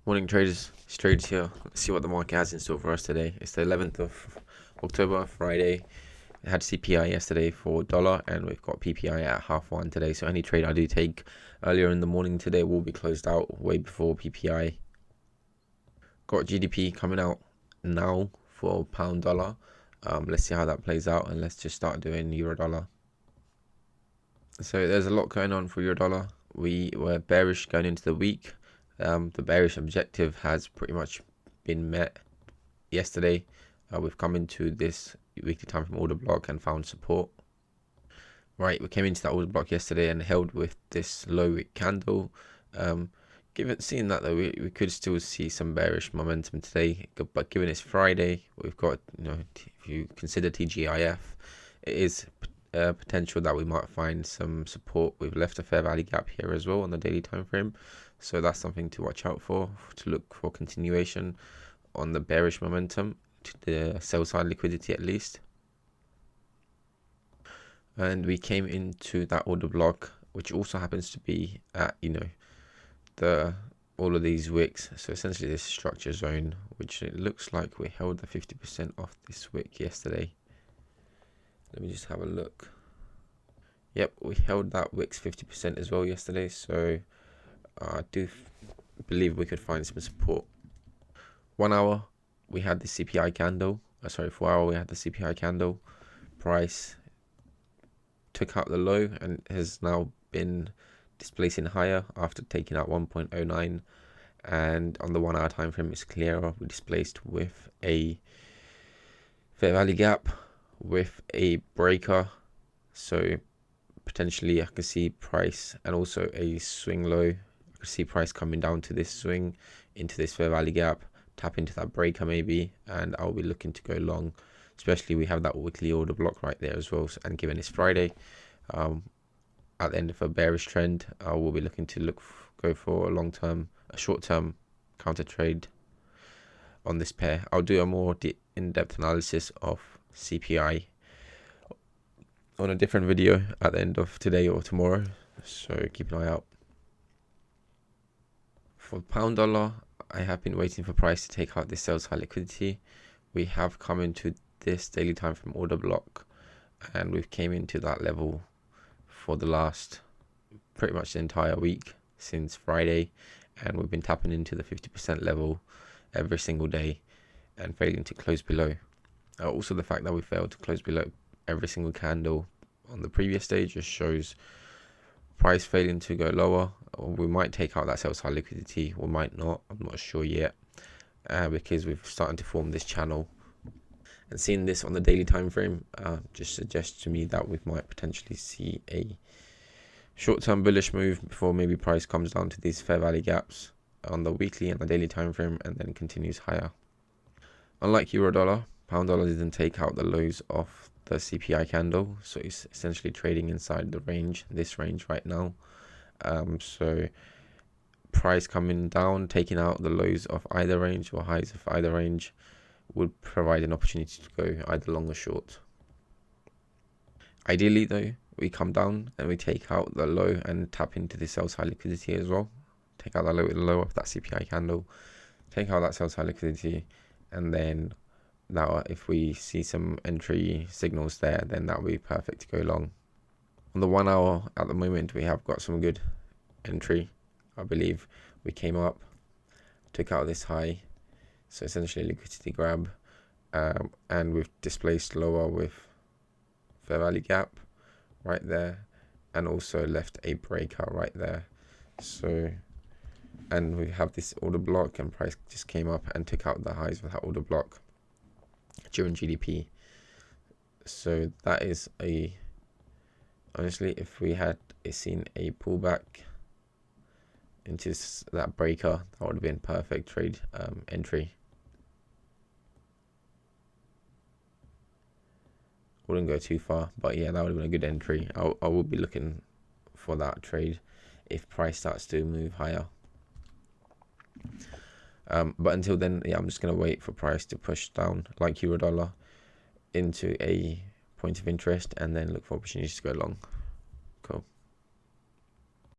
Morning traders, it's traders here. Let's see what the market has in store for us today. It's the 11th of October, Friday. It had CPI yesterday for dollar, and we've got PPI at 1:30 today. So any trade I do take earlier in the morning today will be closed out way before PPI. Got GDP coming out now for pound dollar. Let's see how that plays out, and let's just start doing euro dollar. So there's a lot going on for euro dollar. We were bearish going into the week. The bearish objective has pretty much been met yesterday. We've come into this weekly time frame order block and found support. Right, we came into that order block yesterday and held with this low wick candle. Seeing that though, we could still see some bearish momentum today, but given it's Friday, we've got, if you consider TGIF, it is potential that we might find some support. We've left a fair value gap here as well on the daily time frame, so that's something to watch out for, to look for continuation on the bearish momentum to the sell side liquidity at least. And we came into that order block, which also happens to be at all of these wicks, so essentially this structure zone, which it looks like we held the 50% off this wick yesterday. Let me just have a look. Yep, we held that wicks 50% as well yesterday, so I do believe we could find some support. 1 hour we had the CPI candle, 4 hour we had the CPI candle. Price took out the low and has now been displacing higher after taking out 1.09, and on the 1 hour time frame it's clearer. We displaced with a fair value gap with a breaker, so potentially I could see price and also a swing low. I could see price coming down to this swing into this fair value gap, tap into that breaker maybe, and I'll be looking to go long, especially we have that weekly order block right there as well. And given it's Friday, at the end of a bearish trend, I will be looking to go for a short-term counter trade on this pair. I'll do a more in-depth analysis of CPI on a different video at the end of today or tomorrow, so keep an eye out. For pound dollar, I have been waiting for price to take out this sell side liquidity. We have come into this daily time frame order block, and we've came into that level for the last pretty much the entire week since Friday, and we've been tapping into the 50% level every single day and failing to close below. Also, the fact that we failed to close below every single candle on the previous day just shows price failing to go lower. We might take out that sell side liquidity, we might not, I'm not sure yet, because we've started to form this channel. And seeing this on the daily time frame just suggests to me that we might potentially see a short-term bullish move before maybe price comes down to these fair value gaps on the weekly and the daily time frame and then continues higher. Unlike euro dollar, pound dollar didn't take out the lows of the CPI candle, so it's essentially trading inside the range, this range right now. So price coming down, taking out the lows of either range or highs of either range would provide an opportunity to go either long or short. Ideally though, we come down and we take out the low and tap into the sell side liquidity as well. Take out the low of that CPI candle, take out that sell side liquidity, and then now if we see some entry signals there, then that will be perfect to go long. On the 1 hour at the moment, we have got some good entry. I believe we came up, took out this high, so essentially liquidity grab, and we've displaced lower with fair value gap right there, and also left a breaker right there. So, and we have this order block, and price just came up and took out the highs with that order block during GDP. So that is honestly, if we had seen a pullback into that breaker, that would have been perfect trade entry. Wouldn't go too far, but yeah, that would have been a good entry. I will be looking for that trade if price starts to move higher. But until then, yeah, I'm just going to wait for price to push down like euro dollar into a point of interest and then look for opportunities to go long. Cool.